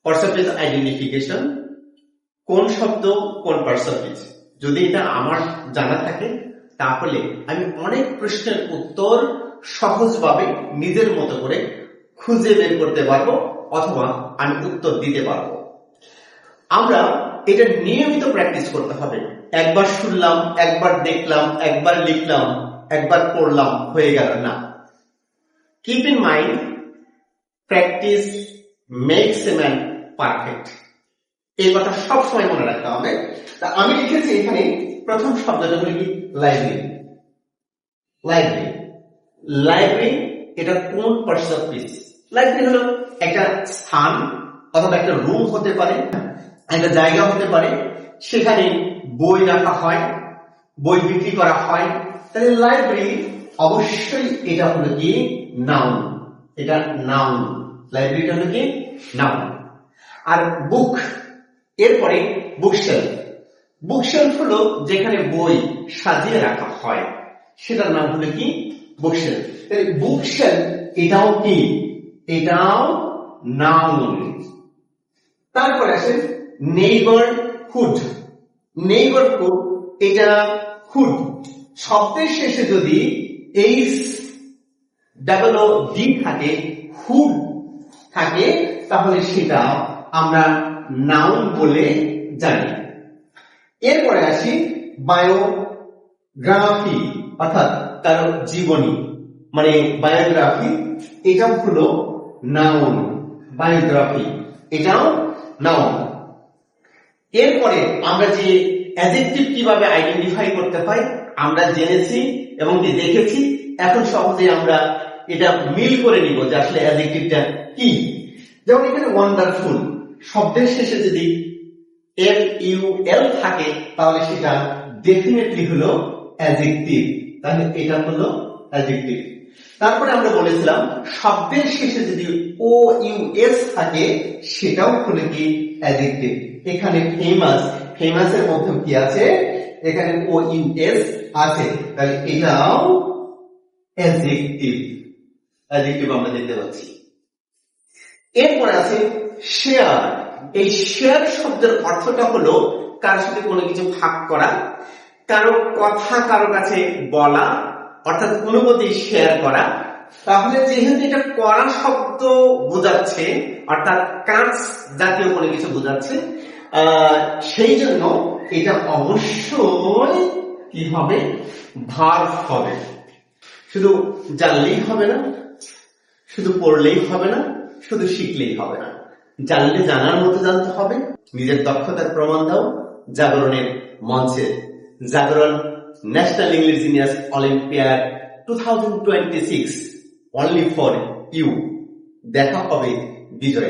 Percentage identification, কোন শব্দ কোন পার্সেন্টেজ, যদি এটা আমার জানা থাকে তাহলে আমি অনেক প্রশ্নের উত্তর সহজভাবে নিজের মতো করে খুঁজে বের করতে পারবো অথবা আমি উত্তর দিতে পারবো। আমরা এটা নিয়মিত প্র্যাকটিস করতে হবে। একবার শুনলাম, একবার দেখলাম, একবার লিখলাম, একবার পড়লাম, হয়ে গেল না। Keep in mind, practice makes a man perfect. এই কথা সবসময় মনে রাখতে হবে। তা আমি লিখেছি এখানে প্রথম শব্দটা হলো কি লাইব্রেরি। লাইব্রেরি, লাইব্রেরি এটা কোন পার্সেন্টেজ? লাইব্রেরি হলো একটা স্থান অথবা একটা রুম হতে পারে, একটা জায়গা হতে পারে, সেখানে বই রাখা হয়, বই বিক্রি করা হয়। তাহলে লাইব্রেরি অবশ্যই এটা হলো কি নাউন, এটা নাউন। লাইব্রেরিটা হলো কি নাউন। আর বুক, এরপরে বুকশেলফ। বুকশেলফ হলো যেখানে বই সাজিয়ে রাখা হয়, সেটার নাম হলো কি বুকশেলফ। তাহলে বুকশেলফ এটাও কি, এটাও নাউন। তারপরে আসে নেইবারহুড। নেইবারহুড এটা হুড শব্দের শেষে যদি এইচ ডাবল ও ডি থাকে, হুড থাকে, তাহলে সেটা আমরা নাউন বলে জানি। এরপরে আসি বায়োগ্রাফি, অর্থাৎ কারো জীবনী, মানে বায়োগ্রাফি, এটাও হলো নাউন। বায়োগ্রাফি এটাও নাউন। এরপরে আমরা যে অ্যাডজেক্টিভ কিভাবে আইডেন্টিফাই করতে হয় আমরা জেনেছি এবং কি দেখেছি। এখন সহজে আমরা এটা মিল করে নিব যে আসলে অ্যাডজেক্টিভটা কি। যেমন এখানে ওয়ান্ডারফুল শব্দের শেষে যদি FUL থাকে তাহলে সেটা ডেফিনেটলি হলো অ্যাডজেক্টিভ, তাহলে এটা হলো অ্যাডজেক্টিভ। তারপরে আমরা বলেছিলাম শব্দের শেষে যদি OUS থাকে সেটাও হলো কি অ্যাডজেক্টিভ। এখানে ফেমাস, ফেমাসের মধ্যে কি আছে, এখানে OUS আছে, তাহলে এটাও অ্যাডজেক্টিভ। অ্যাডজেক্টিভ আমরা দেখতে পাচ্ছি। এরপরে আছে শেয়ার। এই শেয়ার শব্দের অর্থটা হলো কারোর সাথে কোনো কিছু ভাগ করা, কারো কথা কারো কাছে বলা, অর্থাৎ অনুভূতি শেয়ার করা। তাহলে যেহেতু এটা করা শব্দ বোঝাচ্ছে, অর্থাৎ কাজ জাতীয় কোনো কিছু বোঝাচ্ছে, সেই জন্য এটা অবশ্যই কি হবে, ভার্ব হবে। শুধু জানলেই হবে না, শুধু পড়লেই হবে না, শুধু শিখলেই হবে না, জানলে জানার মতো জানতে হবে। নিজের দক্ষতার প্রমাণ দাও জাগরণের মঞ্চে। Jagaran national English genius olympiad 2026 only for you. দেখা হবে বিজয়।